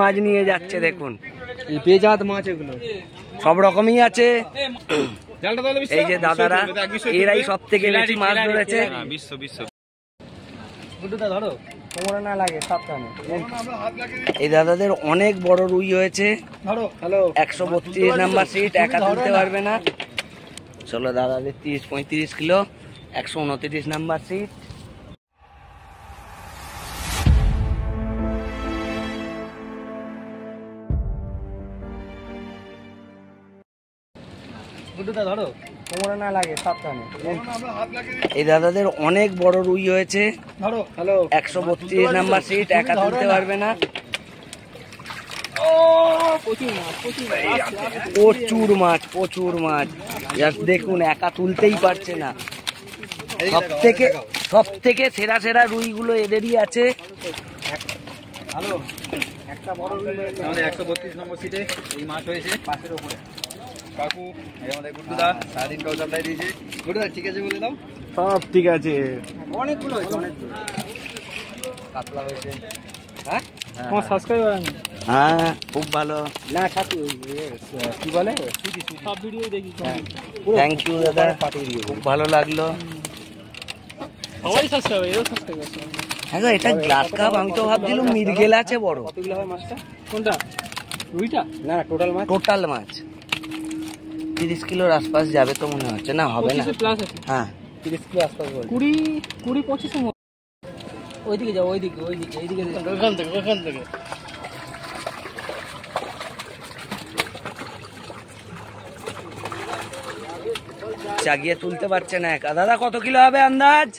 মাছ নিয়ে যাচ্ছে দেখুন, পেঁয়াজ মাছ এগুলো সব রকমই আছে। এই যে দাদারা, এরাই সব থেকে বেশি মাছ ধরেছে। এই দাদাদের অনেক বড় রুই হয়েছে, 132 নাম্বার সিট, একা তুলতে পারবে না। চলো দাদাদের 30-35 কিলো, 129 নাম্বার সিট। এই দাদাদের অনেক বড় রুই হয়েছে, 132 নাম্বার সিট, একা তুলতে পারবে না। প্রচুর মাছ, দেখুন একা তুলতেই পারছে না। সব থেকে সেরা রুইগুলো এদেরই আছে। একটা বড় রুই 132 নম্বর সিটে এই মাছ হয়েছে পাশের উপরে। কাকু আমাদের গুড্ডুদা সারাদিন কৌশলটাই দিয়েছে। গুড্ডুদা ঠিক আছে বলে দাও। সব ঠিক আছে, অনেকগুলো হয়েছে, অনেকগুলো কাতলা হয়েছে। হ্যাঁ আমার সাবস্ক্রাইবার আমি। হ্যাঁ খুব ভালো, না সাথে কি বলে সব ভিডিও দেখি। থ্যাংক ইউ দাদা, খুব ভালো লাগলো। সবাই সাবস্ক্রাইবার, এও সাবস্ক্রাইবার। হ্যাঁ গো, এটা গ্লাস কাপ, আমি তো ভাবছিলাম মিরগেল আছে বড়। কত কিলো হয় মাছটা? কোনটা? রুইটা? না টোটাল মাছ, টোটাল মাছ 30 কিলোর আশপাশ যাবে তো মনে হচ্ছে। না হবে না, 25 প্লাস আছে। হ্যাঁ 30 কিলো আশপাশ বলে। 20-25 এর মধ্যে। ওইদিকে যাও, এইদিকে ওখান থেকে। চাগিয়ে তুলতে পারছে না একা। দাদা কত কিলো হবে আন্দাজ?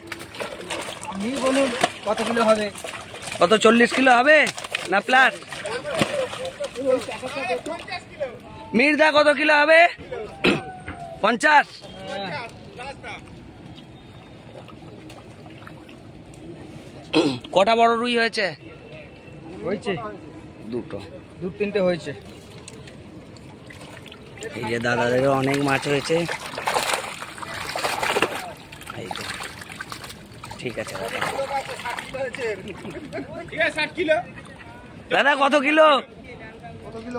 বলুন কত কিলো হবে? কত 40 কিলো হবে না প্লাস? মির্দা কত কিলো হবে? 50। কটা বড় রুই হয়েছে? হয়েছে দু-তিনটে হয়েছে। এই যে দাদাদের অনেক মাছ হয়েছে। এই যে ঠিক আছে দাদা, কত কিলো?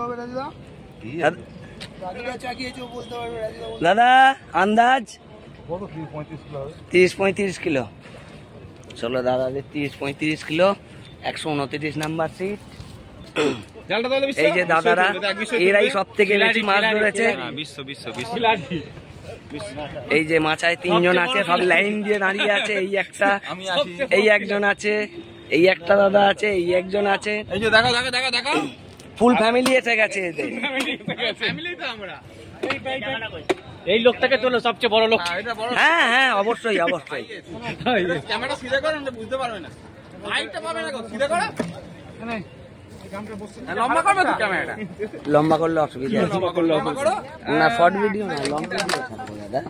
হবে রাজুদা? দাদা আন্দাজ 30-35 কিলো। চলো দাদাদের 30-35 কিলো, 129 নাম্বার সিট। এই যে দাদারা, এরাই সব থেকে বেশি মাছ ধরেছে। এই যে মাচায় 3 জন আছে, সব লাইন দিয়ে দাঁড়িয়ে আছে। এই একটা, এই একজন আছে, এই একটা দাদা আছে, এই একজন আছে। এই যে দেখো ফুল ফ্যামিলি এসে গেছে এদের। এই লোকটাকে তোলো, সবচেয়ে বড় লোক। হ্যাঁ অবশ্যই। ক্যামেরা সিধা করো, আমরা বুঝতে পারবে না। লাইটটা পাবে না, সিধা করো। লম্বা করবে তো ক্যামেরাটা? লম্বা করলে অসুবিধা আছে না, শর্ট ভিডিও না, লম্বা ভিডিও থাকবে দাদা।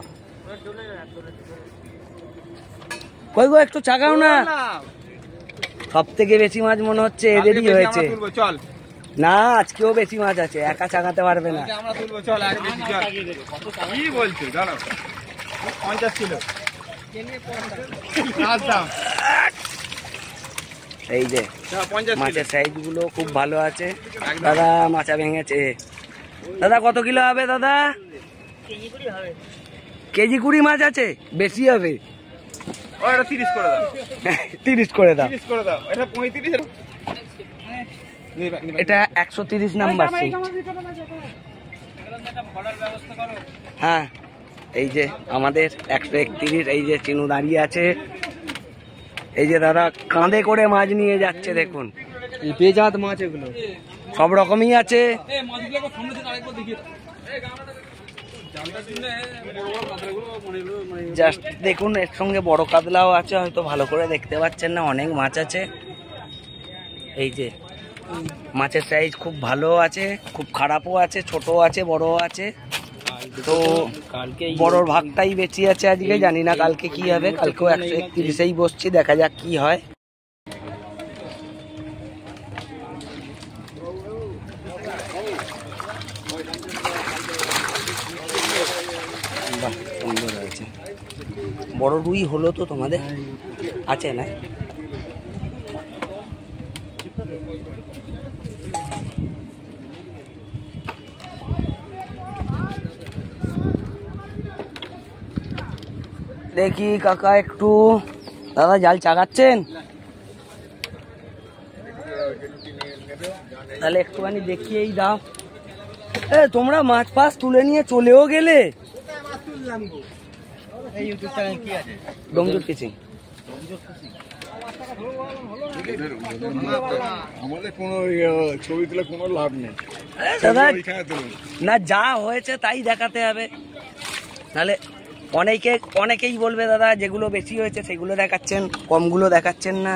কই গো, একটু চাগাও না। সব থেকে বেশি মাছ মনে হচ্ছে এদেরই হয়েছে। চল না, আজকেও বেশি মাছ আছে, একা চাগাতে পারবে না। আমরা তুলবো, চল আগে বেশি চল। কি বলছো? জানো 50 কিলো দাম। এই যে মাছের সাইজ গুলো খুব ভালো আছে। দাদা মাছা ভেঙেছে। দাদা কত কিলো হবে দাদা? কেজি 20 মাছ আছে, বেশি হবে। 30 করে দাও। 30 করে দাও। 30 করে দাও। এটা 35। এটা 130 নাম্বার সিট। হ্যাঁ এই যে আমাদের 131। এই যে চিনু দাঁড়িয়ে আছে। এই যে দাদা কাঁধে করে মাছ নিয়ে যাচ্ছে দেখুন, পেঁয়াজ মাছ এগুলো সব রকমই আছে। জাস্ট দেখুন, এর সঙ্গে বড় কাতলাও আছে, হয়তো ভালো করে দেখতে পাচ্ছেন না, অনেক মাছ আছে। এই যে মাছের সাইজ খুব ভালো আছে, খুব খারাপও আছে, ছোটও আছে, বড়ও আছে। তো বড়র ভাগটাই বেশি আছে আজকে, জানি না কালকে কি হবে। কালকেও 131এই বসছি, দেখা যাক কি হয়। বাহ, সুন্দর হয়েছে। বড় রুই হলো তো তোমাদের আছে না? দেখি কাকা একটু, দাদা জাল চাগাচ্ছেন? তাহলে একটুখানি দেখিয়েই দাও। তোমরা মাছ ফাছ তুলে নিয়ে চলেও গেলে? ডোমজুর ফিশিং। আমাদের কোনো ছবি তুলে কোনো লাভ নেই দাদা, না যা হয়েছে তাই দেখাতে হবে, নাহলে অনেকেই বলবে দাদা যেগুলো বেশি হয়েছে সেগুলো দেখাচ্ছেন, কমগুলো দেখাচ্ছেন না।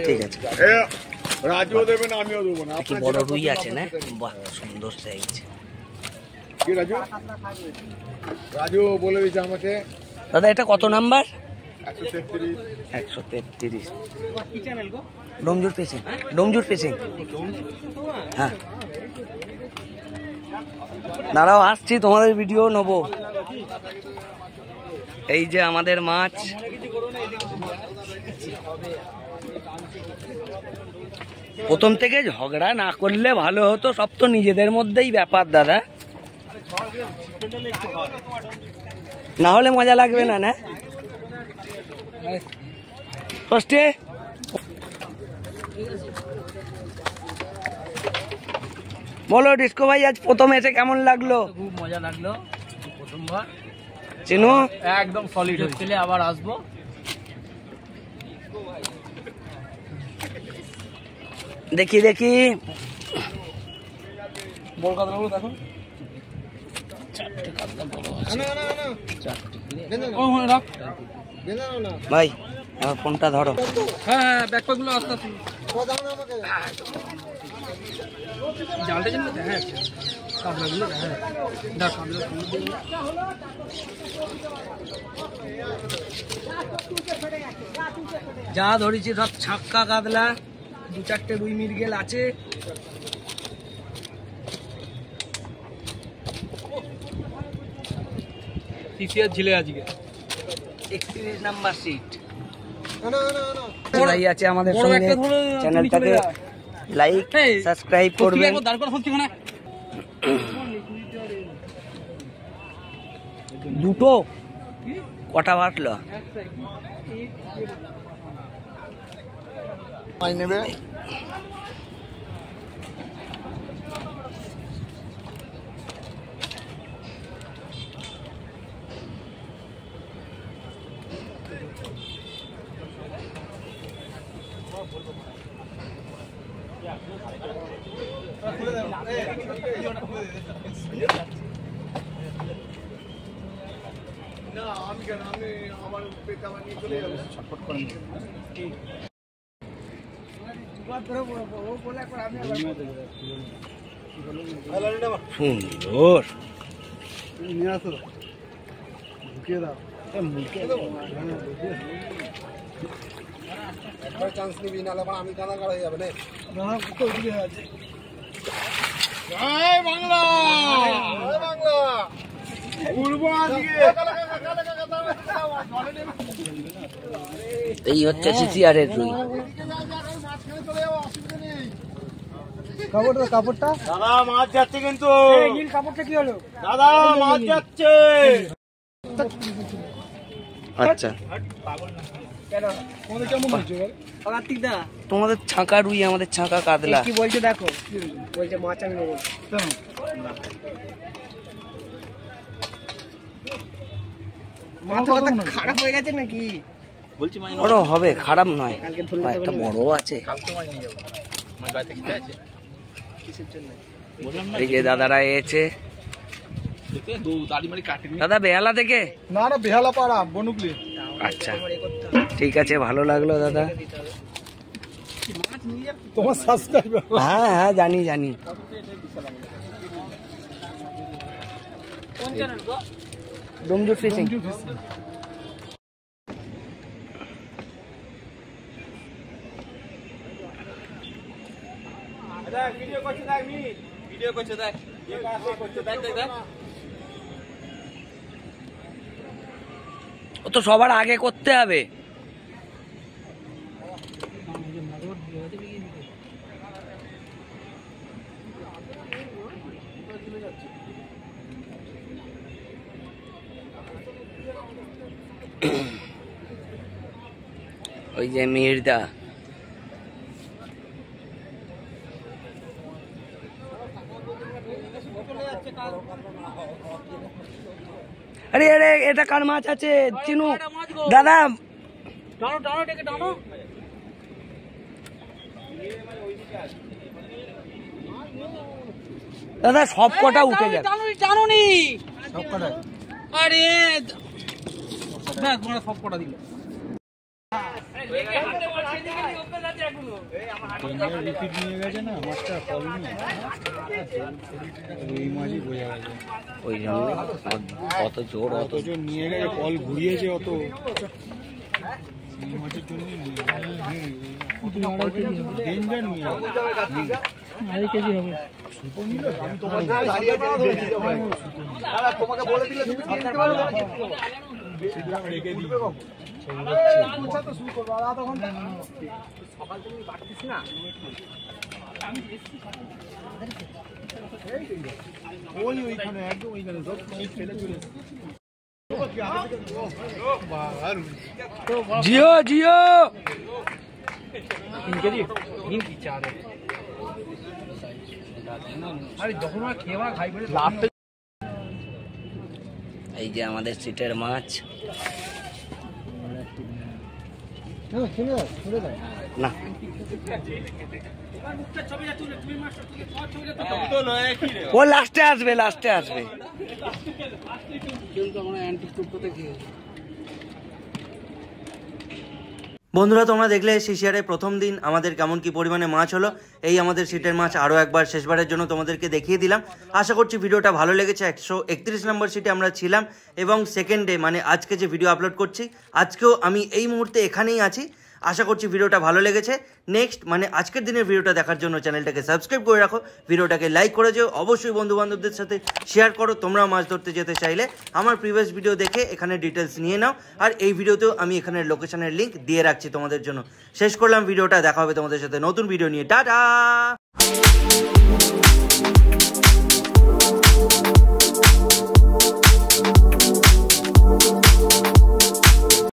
ঠিক আছে, রাজুও দেবে না, আমিও দেবো না। কি বড় রুই আছে না? বাহ, সুন্দর সাইজ। কি রাজু? রাজু বলে দিচ্ছে আমাকে। দাদা এটা কত number? 133। 133। Domjur fishing, Domjur fishing. হ্যাঁ, দাঁড়াও আসছি, তোমাদের ভিডিও নেবো। এই যে আমাদের মাছ। প্রথম থেকে ঝগড়া না করলে ভালো হতো, সব তো নিজেদের মধ্যেই ব্যাপার দাদা, না হলে মজা লাগবে না। না ফার্স্টে বলো ডিস্কো ভাই, আজ প্রথম এসে কেমন লাগলো? খুব মজা লাগলো, প্রথমবার। চিনু একদম সলিড হয়েছিল, আবার আসবো। দেখি দেখি, বড় কাতলাগুলো দেখো। ভাই আমার ফোনটা ধরো। হ্যাঁ, ব্যাকপ্যাকগুলো আস্তে আস্তে জালটা জন্য। হ্যাঁ, কাতলাগুলো দেখ, যা ধরেছি সব ছাক্কা কাতলা, 2-4টে রুই মৃগেল আছে। সিসিআর ঝিলে আজকে 31 নাম্বার সিট। ভাই আছে আমাদের বড় সঙ্গে, একটা ধরে চ্যানেলটাকে লাইক সাবস্ক্রাইব করবেন। দুটো কটা বাটলো? নেবে সুন্দর। চান্স নিবি, নাহলে আমি কাদা করা যাবে না। বাংলা বাংলা উড়বো আজকে। এই হচ্ছে সিসিআরের রুই। কাপড়টা দাদা মাছ যাচ্ছে কিন্তু। নীল কাপড়টা কি হলো? দাদা মাছ যাচ্ছে। আচ্ছা, তোমাদের ছাঁকা রুই, আমাদের ছাঁকা কাতলা। কি বলছে দেখো, বলছে মাছ আমি নেবো। মাথা খারাপ হয়ে গেছে নাকি? বড় হবে, খারাপ নয়, একটা বড় আছে। এই যে দাদারা এসেছে। দাদা বেহালা থেকে? না না, বেহালা পাড়া, বনুকলি। আচ্ছা ঠিক আছে, ভালো লাগলো দাদা। তোমার সাবস্ক্রাইবার। হ্যাঁ হ্যাঁ, জানি জানি। ডোমজুর ফিশিং। ও তো সবার আগে করতে হবে। ওই যে মিহিরদা, আরে আরে এটা কার মাছ আছে চিনু দাদা? টানো টানো ডেকে টানো। দাদা সব কটা উঠে যাবে। টানো নি সব কটা আরে ব্যাস তোমরা সব কটা দিলে। রিপিট নিয়ে গেছে না মাছটা, কল নিয়ে এই মাছই বোঝা গেছে। ওই জন্য অত জোর অত অত জোর নিয়ে গেছে, কল ঘুরিয়েছে অত, এই মাছের জন্য ডেঞ্জার নিয়ে আড়াই কেজি হবে। তোমাকে বলে দিলে তুমি রেখে দিই ওইখানে একদম ওইখানে ফেলে চলে জিও জিও 3 কেজি 3 কি 4 আরে যখন আমরা খেয়ে আমরা খাই বলে লাভটা। এই যে আমাদের সিটের মাছ না, ও লাস্টে আসবে, লাস্টে আসবে। কিন্তু আমরা অ্যান্টি টুকটাতে খেয়ে বন্ধুরা তোমরা দেখলে শিশিয়ারে প্রথম দিন আমাদের কেমন কি পরিমাণে মাছ হলো। এই আমাদের সিটের মাছ আরও একবার শেষবারের জন্য তোমাদেরকে দেখিয়ে দিলাম। আশা করছি ভিডিওটা ভালো লেগেছে। 131 নম্বর সিটে আমরা ছিলাম এবং সেকেন্ড ডে মানে আজকে যে ভিডিও আপলোড করছি, আজকেও আমি এই মুহূর্তে এখানেই আছি। আশা করছি ভিডিওটা ভালো লেগেছে। নেক্সট মানে আজকের দিনের ভিডিওটা দেখার জন্য চ্যানেলটাকে সাবস্ক্রাইব করে রাখো, ভিডিওটাকে লাইক করে যেও, অবশ্যই বন্ধুবান্ধবদের সাথে শেয়ার করো। তোমরা মাছ ধরতে যেতে চাইলে আমার প্রিভিয়াস ভিডিও দেখে এখানে ডিটেলস নিয়ে নাও। আর এই ভিডিওতেও আমি এখানে লোকেশনের লিঙ্ক দিয়ে রাখছি তোমাদের জন্য। শেষ করলাম ভিডিওটা, দেখা হবে তোমাদের সাথে নতুন ভিডিও নিয়ে। টাটা।